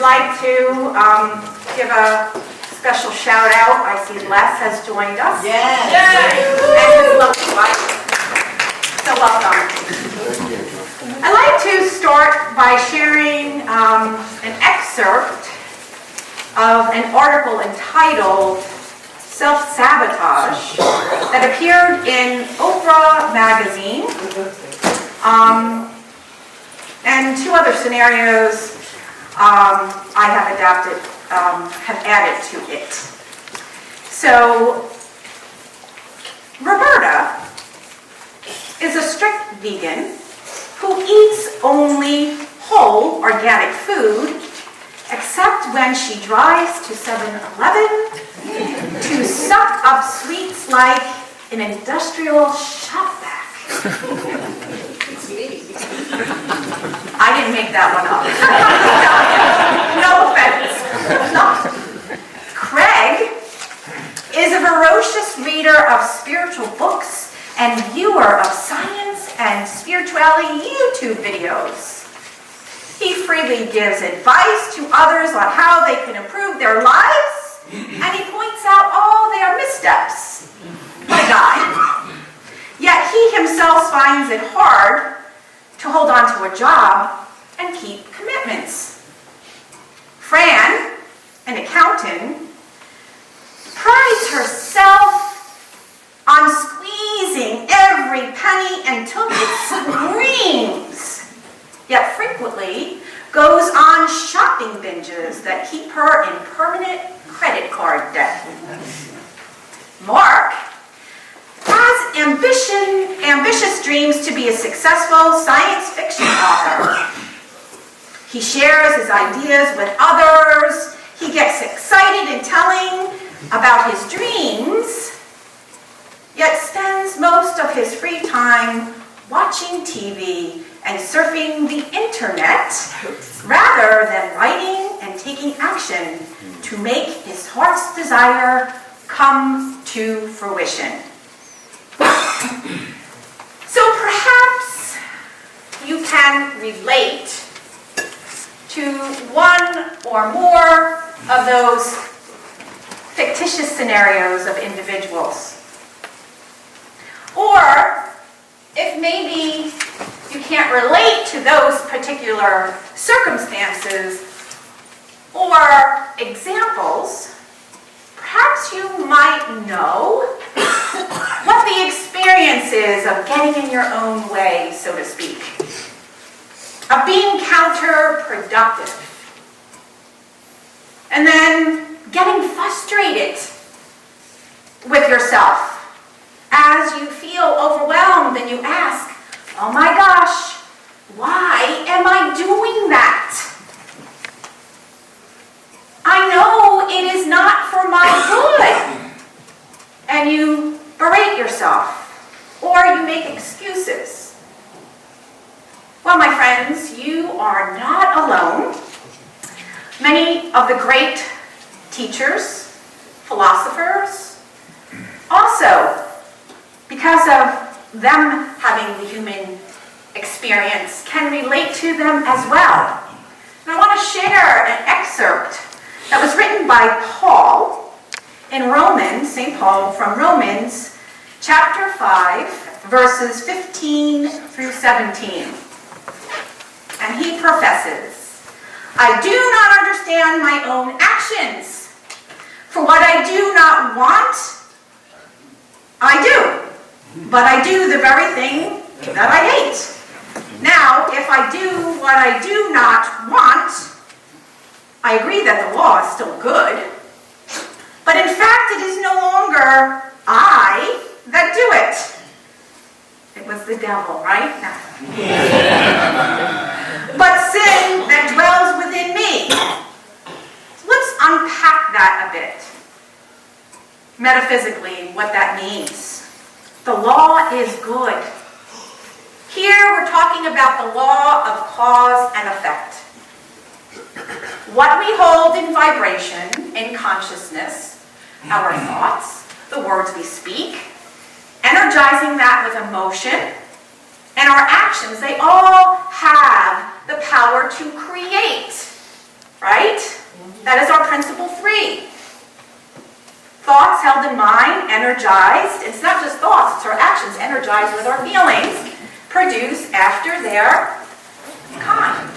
like to give a special shout out. I see Les has joined us. Yes. And his lovely wife. So welcome. I'd like to start by sharing an excerpt of an article entitled Self-Sabotage that appeared in Oprah magazine, and two other scenarios I have have added to it. So, Roberta is a strict vegan who eats only whole organic food, except when she drives to 7-Eleven to suck up sweets like an industrial shop vac. It's me. I didn't make that one up. No offense. No. Craig is a ferocious reader of spiritual books and viewer of science and spirituality YouTube videos. He freely gives advice to others on how they can improve their lives, and he points out all their missteps. What a guy. Yet he himself finds it hard to hold on to a job and keep commitments. Fran, an accountant, prides herself on squeezing every penny until it screams, yet frequently goes on shopping binges that keep her in permanent credit card debt. Mark has ambitious dreams to be a successful science fiction author. He shares his ideas with others. He gets excited in telling about his dreams, yet spends most of his free time watching TV and surfing the internet rather than writing and taking action to make his heart's desire come to fruition. So perhaps you can relate to one or more of those fictitious scenarios of individuals. Or if maybe you can't relate to those particular circumstances or examples, perhaps you might know what the experience is of getting in your own way, so to speak, of being counterproductive, and then getting frustrated with yourself as you feel overwhelmed and you ask, oh my gosh, why am I doing that? I know it is not for my good. And you berate yourself, or you make excuses. Well, my friends, you are not alone. Many of the great teachers, philosophers, also, because of them having the human experience, can relate to them as well. And I want to share an excerpt that was written by Paul in Romans, St. Paul, from Romans chapter 5, verses 15 through 17. And he professes, I do not understand my own actions. For what I do not want, I do. But I do the very thing that I hate. Now, if I do what I do not want, I agree that the law is still good. But in fact, it is no longer I that do it. It was the devil, right? But sin that dwells within me. So let's unpack that a bit. Metaphysically, what that means. The law is good. Here we're talking about the law of cause and effect. What we hold in vibration, in consciousness, our thoughts, the words we speak, energizing that with emotion, and our actions, they all have the power to create right? That is our principle 3. Thoughts held in mind, energized. It's not just thoughts, it's our actions energized with our feelings, produce after their kind.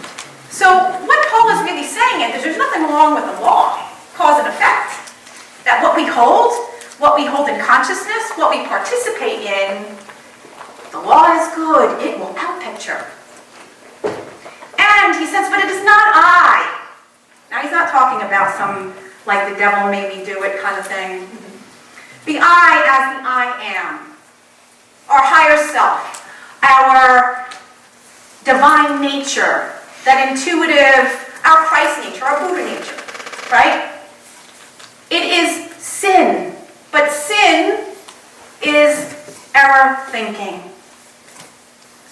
So what Paul is really saying is there's nothing wrong with the law, cause and effect. That what we hold in consciousness, what we participate in, the law is good, it will outpicture. And he says, but it is not I. Now he's not talking about some, like the devil made me do it kind of thing. The I as the I am. Our higher self. Our divine nature. That intuitive, our Christ nature, our Buddha nature. Right? It is sin. But sin is error thinking.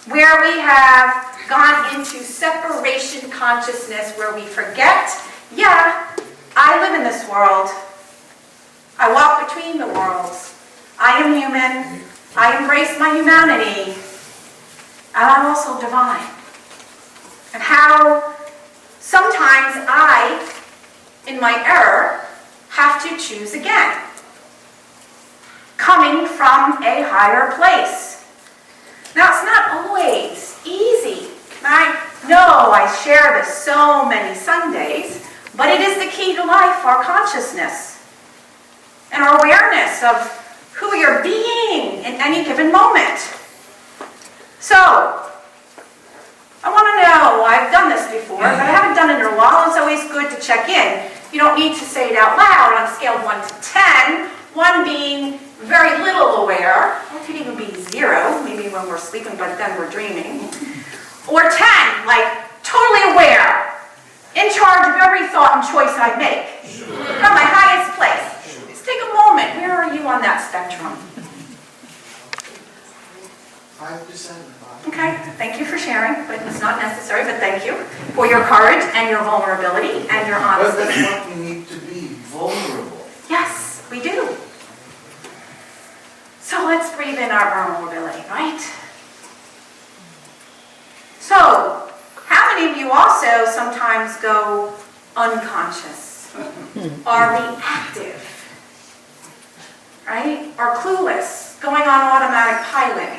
Where we have gone into separation consciousness, where we forget, yeah, I live in this world. I walk between the worlds. I am human. I embrace my humanity. And I'm also divine. And how sometimes I, in my error, have to choose again. Coming from a higher place. Now, it's not always easy. I know I share this so many Sundays, but it is the key to life, our consciousness and our awareness of who you're being in any given moment. So, I want to know, I've done this before, but I haven't done it in a while. It's always good to check in. You don't need to say it out loud on a scale of 1 to 10, 1 being very little aware. It could even be 0, maybe when we're sleeping, but then we're dreaming. Or 10, like totally aware, in charge of every thought and choice I make. From my highest place. Just take a moment. Where are you on that spectrum? 5%. Okay, thank you for sharing, but it's not necessary, but thank you for your courage and your vulnerability and your But honesty. that's what we need to be, vulnerable. Yes, we do. So let's breathe in our vulnerability, right? So, how many of you also sometimes go unconscious? Are reactive? Right? Or clueless, going on automatic pilot?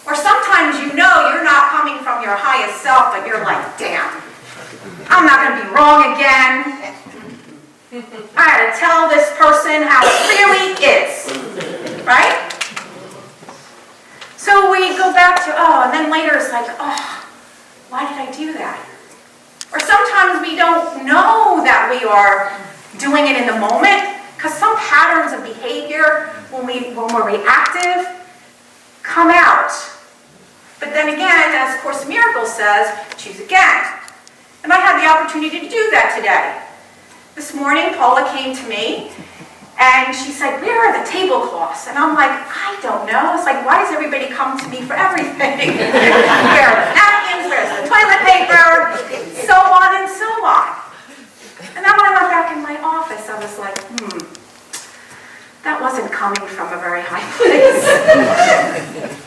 Or sometimes you know you're not coming from your highest self, but you're like, damn, I'm not going to be wrong again. I had to tell this person how it really is. Right? So we go back to, and then later it's like, why did I do that? Or sometimes we don't know that we are doing it in the moment, because some patterns of behavior, when we're reactive, come out. But then again, as Course in Miracles says, choose again. And I had the opportunity to do that today. This morning, Paula came to me, and she said, where are the tablecloths? And I'm like, I don't know. It's like, why does everybody come to me for everything? Where are the napkins? Where's the toilet paper? So on and so on. And then when I went back in my office, I was like, that wasn't coming from a very high place.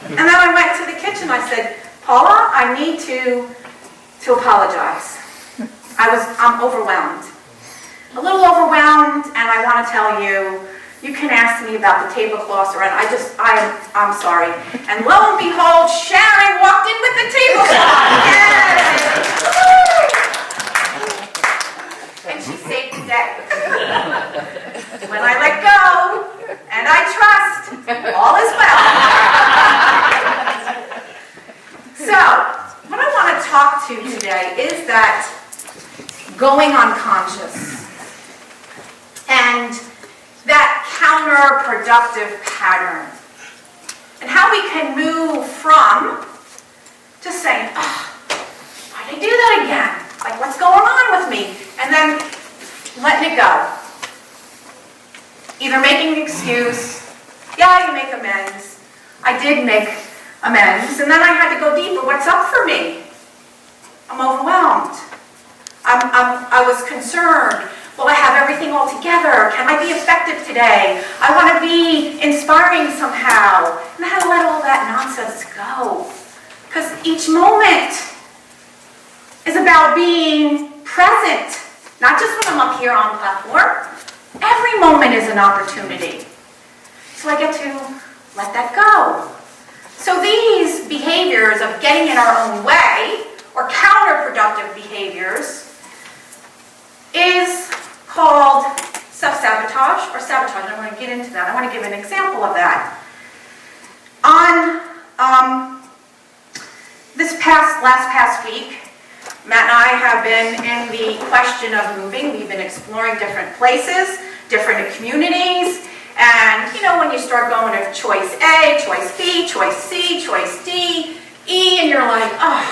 And then I went to the kitchen. I said, Paula, I need to apologize. I'm overwhelmed. A little overwhelmed, and I want to tell you, you can ask me about the tablecloths, or I'm sorry. And lo and behold, Sharon walked in with the tablecloth. Yay! And she saved the day. When I let go, and I trust, all is well. So, what I want to talk to today is that going unconscious. And that counterproductive pattern. And how we can move from just saying, why did I do that again? Like, what's going on with me? And then letting it go. Either making an excuse, yeah, you make amends. I did make amends. And then I had to go deeper. What's up for me? I'm overwhelmed. I was concerned. Will I have everything all together? Can I be effective today? I want to be inspiring somehow. And I had to let all that nonsense go. Because each moment is about being present, not just when I'm up here on the platform. Every moment is an opportunity. So I get to let that go. So these behaviors of getting in our own way, or counterproductive behaviors, is called self-sabotage or sabotage. I want to get into that. I want to give an example of that. On last past week, Matt and I have been in the question of moving. We've been exploring different places, different communities, and you know when you start going to choice A, choice B, choice C, choice D, E, and you're like, oh,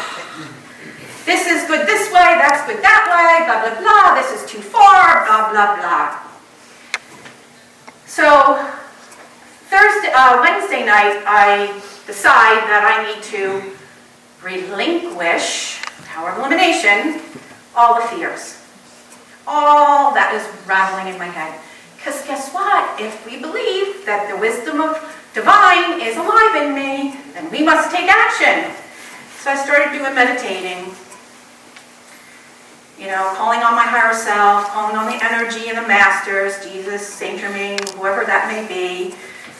this is good this way, that's good that way, blah, blah, blah, this is too far, blah, blah, blah. So Wednesday night, I decide that I need to relinquish, power of elimination, all the fears. All that is rattling in my head. Because guess what? If we believe that the wisdom of divine is alive in me, then we must take action. So I started doing meditating. You know, calling on my higher self, calling on the energy and the masters, Jesus, Saint Germain, whoever that may be.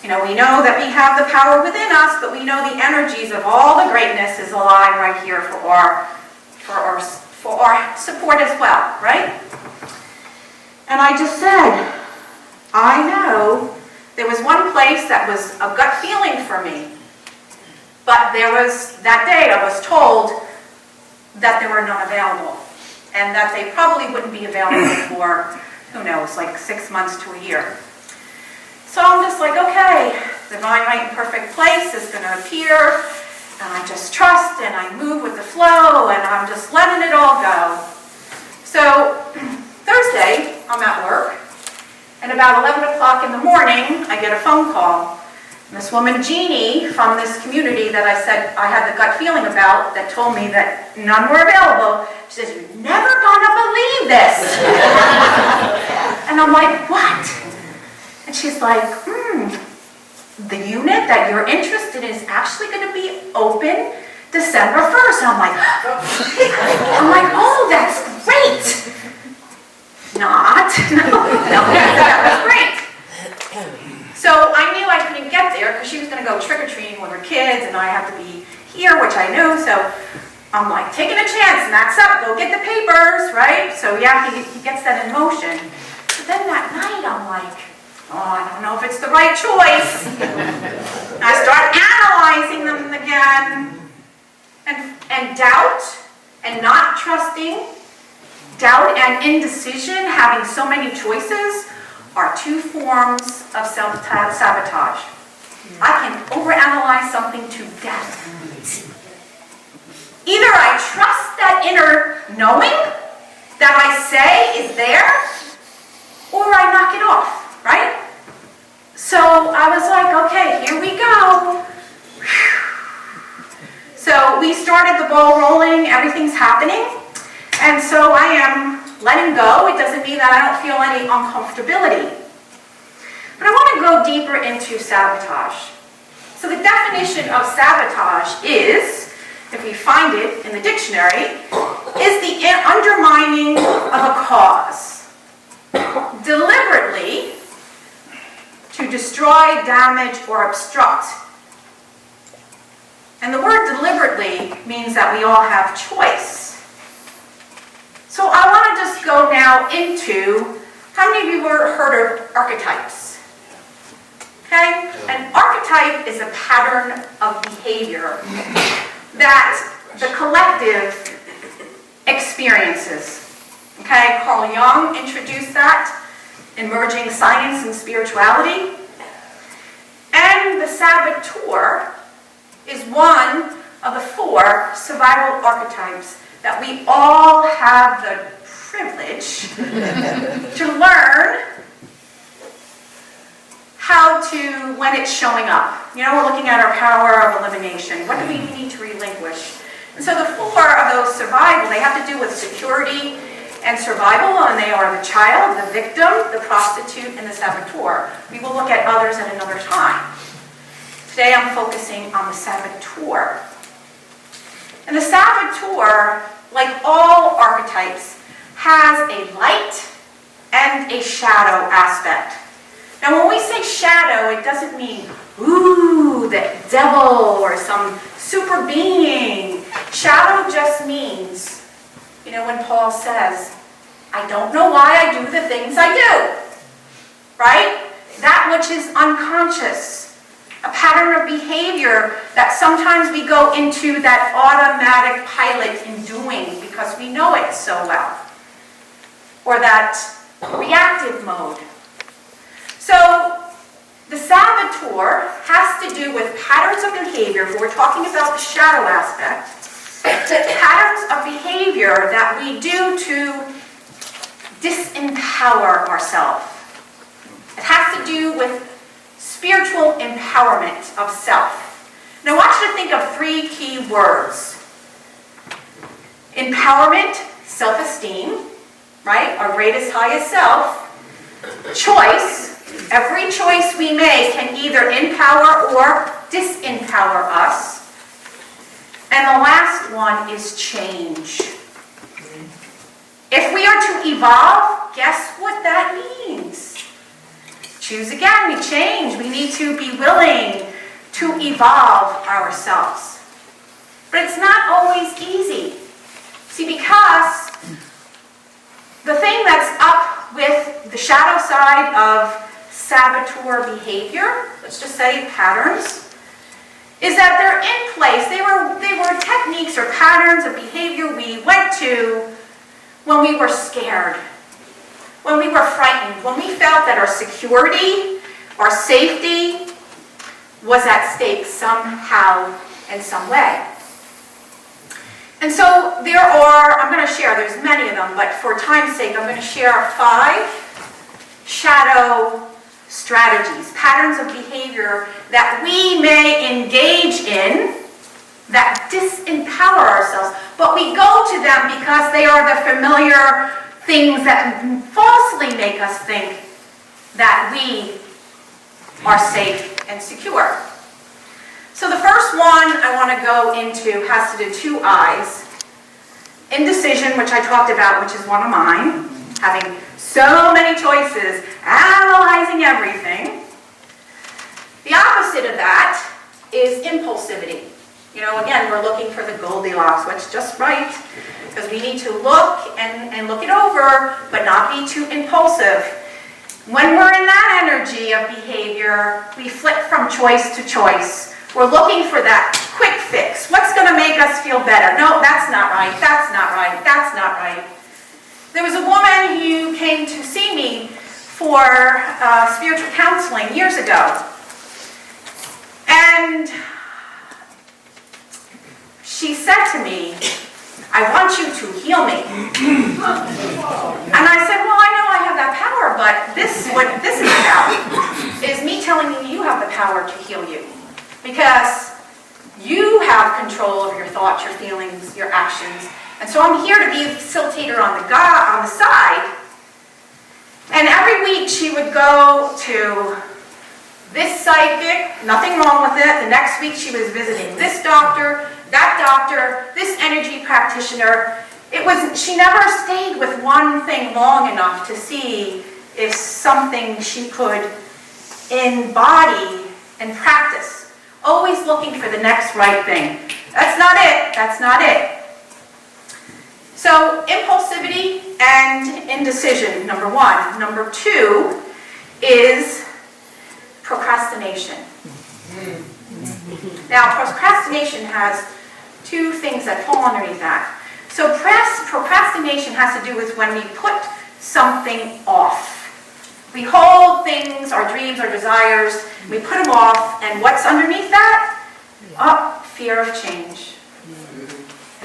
You know, we know that we have the power within us, but we know the energies of all the greatness is alive right here for our support as well, right? And I just said, I know there was one place that was a gut feeling for me, but that day I was told that there were none available, and that they probably wouldn't be available for, who knows, like 6 months to a year. So I'm just like, okay, divine right and perfect place is going to appear, and I just trust, and I move with the flow, and I'm just letting it all go. So Thursday, I'm at work, and about 11 o'clock in the morning, I get a phone call. And this woman, Jeannie, from this community that I said I had the gut feeling about, that told me that none were available, she says, "You're never gonna believe this." And I'm like, what? And she's like, the unit that you're interested in is actually going to be open December 1st. And I'm like, oh, that's great. Not. No, that was great. So I knew I couldn't get there because she was going to go trick-or-treating with her kids, and I have to be here, which I knew. So I'm like, taking a chance, Matt's up, go get the papers, right? So yeah, he gets that in motion. But then that night, I'm like, oh, I don't know if it's the right choice. I start analyzing them again. And doubt and not trusting, doubt and indecision, having so many choices, are two forms of self-sabotage. I can overanalyze something to death. Either I trust that inner knowing that I say is there, or I knock it off, right? So I was like, okay, here we go. So we started the ball rolling, everything's happening, and so I am letting go. It doesn't mean that I don't feel any uncomfortability. But I want to go deeper into sabotage. So the definition of sabotage is, if we find it in the dictionary, is the undermining of a cause, deliberately to destroy, damage, or obstruct. And the word deliberately means that we all have choice. So I want to just go now into, how many of you have heard of archetypes? Okay? An archetype is a pattern of behavior that the collective experiences. Okay? Carl Jung introduced that in Merging Science and Spirituality. And the saboteur is one of the 4 survival archetypes that we all have the privilege to learn how to, when it's showing up. You know, we're looking at our power of elimination. What do we need to relinquish? And so the 4 of those survival, they have to do with security and survival, and they are the child, the victim, the prostitute, and the saboteur. We will look at others at another time. Today I'm focusing on the saboteur. And the saboteur, like all archetypes, has a light and a shadow aspect. Now when we say shadow, it doesn't mean, ooh, the devil or some super being. Shadow just means, you know, when Paul says, I don't know why I do the things I do, right? That which is unconscious, a pattern of behavior that sometimes we go into that automatic pilot in doing because we know it so well, or that reactive mode. So the saboteur has to do with patterns of behavior, but we're talking about the shadow aspect, patterns of behavior that we do to disempower ourselves. It has to do with spiritual empowerment of self. Now I want you to think of 3 key words. Empowerment, self-esteem, right? Our greatest, highest self. Choice. Every choice we make can either empower or disempower us. And the last one is change. If we are to evolve, guess what that means? Choose again, we change. We need to be willing to evolve ourselves. But it's not always easy. See, because the thing that's up with the shadow side of saboteur behavior, let's just say patterns, is that they're in place. They were techniques or patterns of behavior we went to when we were scared, when we were frightened, when we felt that our security, our safety was at stake somehow in some way. And so there are, I'm going to share, there's many of them, but for time's sake, I'm going to share 5 shadow strategies, patterns of behavior that we may engage in that disempower ourselves, but we go to them because they are the familiar things that falsely make us think that we are safe and secure. So the first one I want to go into has to do 2 I's. Indecision, which I talked about, which is one of mine, having so many choices, analyzing everything. The opposite of that is impulsivity. You know, again, we're looking for the Goldilocks, what's just right, because we need to look and look it over, but not be too impulsive. When we're in that energy of behavior, we flip from choice to choice. We're looking for that quick fix. What's going to make us feel better? No, that's not right. That's not right. That's not right. There was a woman who came to see me for spiritual counseling years ago. And she said to me, I want you to heal me. And I said, well, I know I have that power, but what this is about is me telling you you have the power to heal you. Because you have control over your thoughts, your feelings, your actions. And so I'm here to be a facilitator on the side. And every week she would go to this psychic, nothing wrong with it. The next week she was visiting this doctor, that doctor, this energy practitioner. She never stayed with one thing long enough to see if something she could embody and practice. Always looking for the next right thing. That's not it. That's not it. So impulsivity and indecision, number 1. Number 2 is procrastination. Now, procrastination has 2 things that fall underneath that. So procrastination has to do with when we put something off. We hold things, our dreams, our desires, we put them off, and what's underneath that? Fear of change.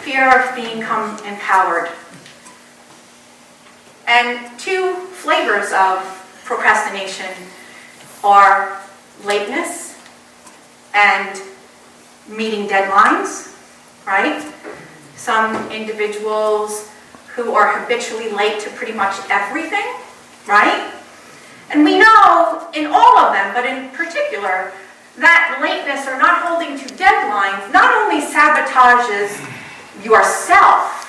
Fear of becoming empowered. And 2 flavors of procrastination are lateness and meeting deadlines, right? Some individuals who are habitually late to pretty much everything, right? And we know in all of them, but in particular, that lateness or not holding to deadlines not only sabotages yourself,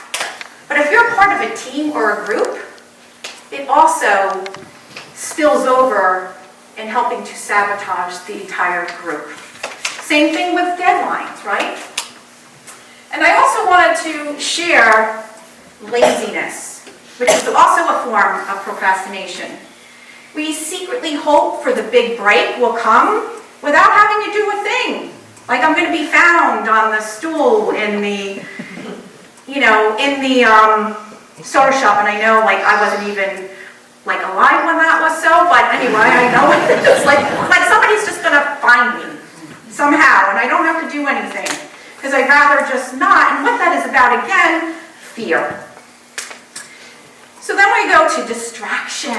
But if you're part of a team or a group, it also spills over in helping to sabotage the entire group. Same thing with deadlines, right? And I also wanted to share laziness, which is also a form of procrastination. We secretly hope for the big break will come without having to do a thing. Like I'm going to be found on the stool in the, soda shop, and I know like I wasn't even like alive when that was so, but anyway, I know it's like somebody's just going to find me somehow, and I don't have to do anything, because I'd rather just not. And what that is about, again, fear. So then we go to distraction,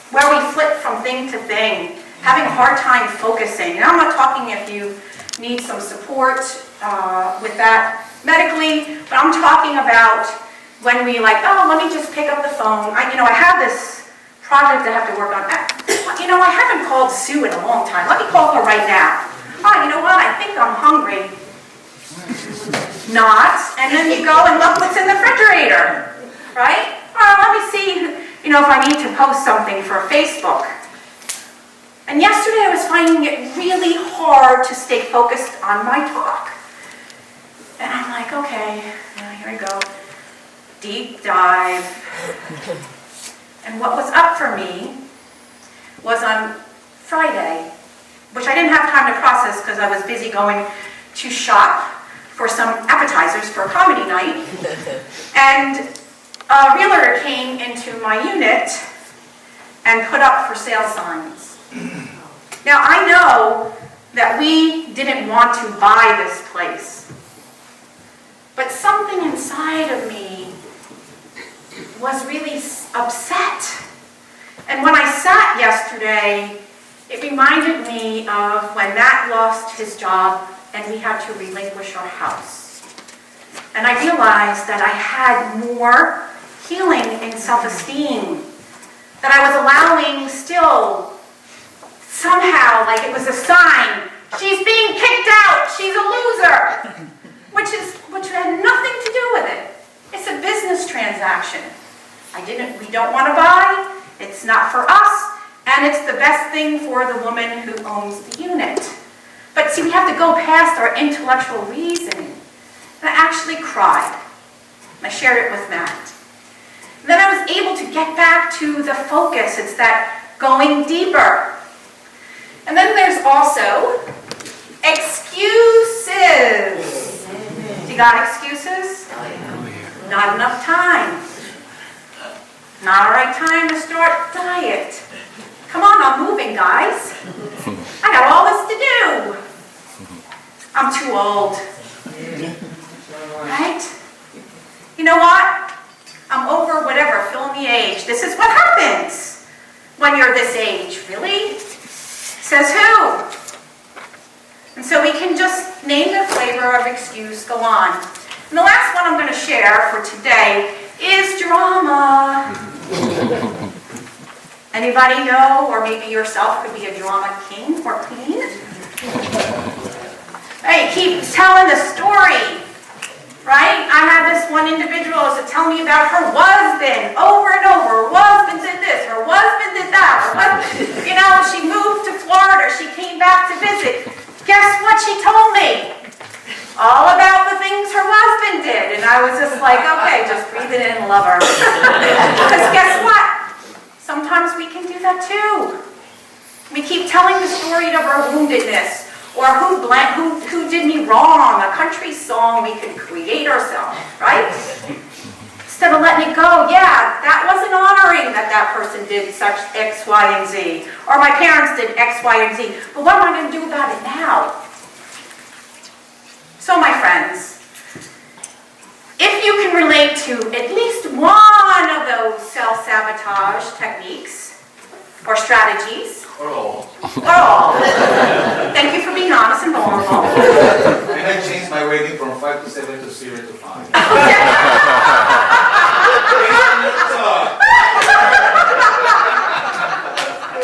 where we flip from thing to thing, having a hard time focusing. And I'm not talking if you need some support with that medically, but I'm talking about when we like, oh, let me just pick up the phone. I have this project I have to work on. I haven't called Sue in a long time. Let me call her right now. Oh, you know what? I think I'm hungry. Not. And then you go and look what's in the refrigerator, right? Oh, let me see, if I need to post something for Facebook. And yesterday I was finding it really hard to stay focused on my talk. And I'm like, okay, here we go. Deep dive. And what was up for me was on Friday, which I didn't have time to process because I was busy going to shop for some appetizers for a comedy night. And a realtor came into my unit and put up for sale signs. Now I know that we didn't want to buy this place, but something inside of me was really upset. And when I sat yesterday, it reminded me of when Matt lost his job and we had to relinquish our house. And I realized that I had more healing and self-esteem, that I was allowing still somehow, like it was a sign, she's being kicked out, she's a loser, which had nothing to do with it. It's a business transaction. We don't want to buy, it's not for us, and it's the best thing for the woman who owns the unit. But see, we have to go past our intellectual reasoning. And I actually cried. I shared it with Matt. And then I was able to get back to the focus. It's that going deeper. And then there's also excuses. You got excuses? Not enough time. Not the right time to start diet. Come on, I'm moving, guys. I got all this to do. I'm too old. Right? You know what? I'm over whatever, fill in the age. This is what happens when you're this age. Really? Says who? And so we can just name the flavor of excuse, go on. And the last one I'm going to share for today is drama. Anybody know, or maybe yourself could be a drama king or queen? Hey, keep telling the story, right? I had this one individual to tell me about her husband over and over. Her husband did this, her husband did that. She moved to Florida, she came back to visit. Guess what she told me? All about the things her husband did. And I was just like, okay, just breathe it in and love her. Because guess what? Sometimes we can do that too. We keep telling the story of our woundedness, or who did me wrong, a country song we can create ourselves, right? Instead of letting it go, yeah, that wasn't honoring that person did such X, Y, and Z, or my parents did X, Y, and Z, but what am I going to do about it now? So my friends, if you can relate to at least one of those self-sabotage techniques or strategies, Or all. thank you for being honest and vulnerable. And I changed my rating from 5 to 7 to 0 to 5.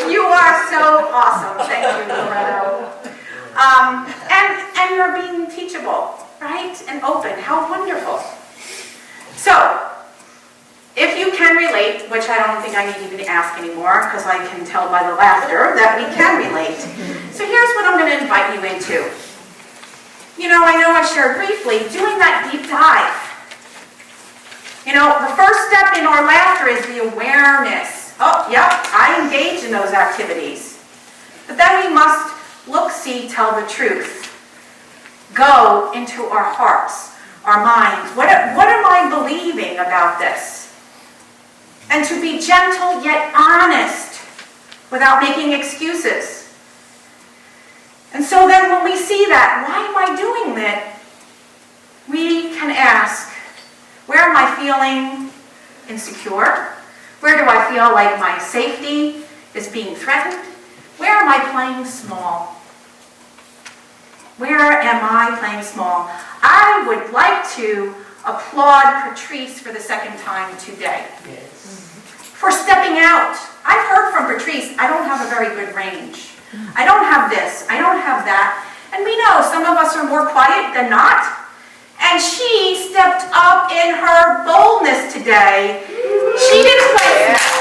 You are so awesome. Thank you, Loretto. And you're being teachable, right? And open. How wonderful. So, relate, which I don't think I need even to ask anymore because I can tell by the laughter that we can relate. So here's what I'm going to invite you into. You know I shared briefly, doing that deep dive. You know, the first step in our laughter is the awareness. Oh, yep, I engage in those activities. But then we must look, see, tell the truth. Go into our hearts, our minds. What am I believing about this? And to be gentle yet honest without making excuses. And so then when we see that, why am I doing that? We can ask, where am I feeling insecure? Where do I feel like my safety is being threatened? Where am I playing small? Where am I playing small? I would like to applaud Patrice for the second time today. Yes. For stepping out. I've heard from Patrice, I don't have a very good range. I don't have this, I don't have that. And we know some of us are more quiet than not. And she stepped up in her boldness today. She didn't play small.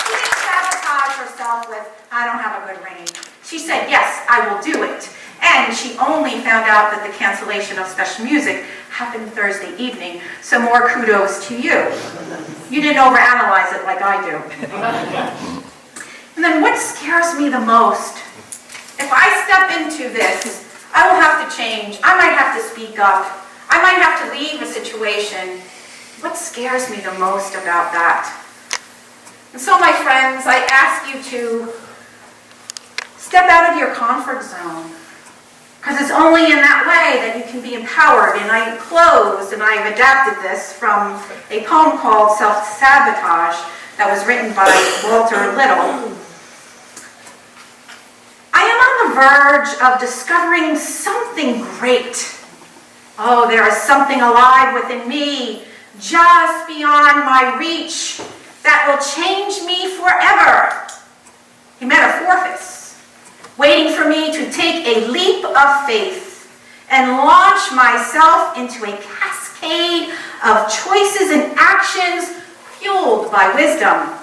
She didn't sabotage herself with, I don't have a good range. She said, yes, I will do it. And she only found out that the cancellation of special music happened Thursday evening, so more kudos to you. You didn't overanalyze it like I do. And then what scares me the most? If I step into this, I will have to change. I might have to speak up. I might have to leave a situation. What scares me the most about that? And so, my friends, I ask you to step out of your comfort zone. Because it's only in that way that you can be empowered. And I closed, and I've adapted this from a poem called Self-Sabotage that was written by Walter Little. I am on the verge of discovering something great. Oh, there is something alive within me, just beyond my reach, that will change me forever. A metamorphosis, waiting for me to take a leap of faith and launch myself into a cascade of choices and actions fueled by wisdom.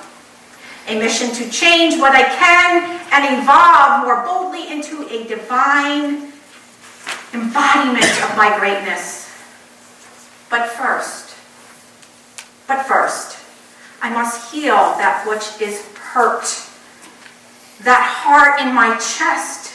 A mission to change what I can and evolve more boldly into a divine embodiment of my greatness. But first, I must heal that which is hurt. That heart in my chest,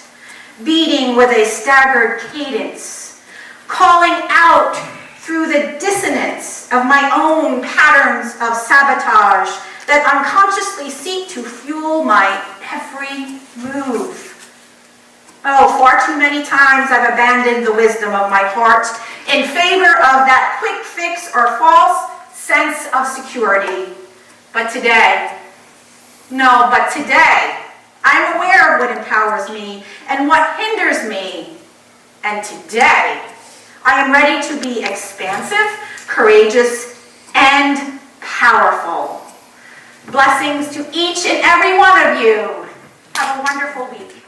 beating with a staggered cadence, calling out through the dissonance of my own patterns of sabotage that unconsciously seek to fuel my every move. Oh, far too many times I've abandoned the wisdom of my heart in favor of that quick fix or false sense of security. But today, I'm aware of what empowers me and what hinders me. And today, I am ready to be expansive, courageous, and powerful. Blessings to each and every one of you. Have a wonderful week.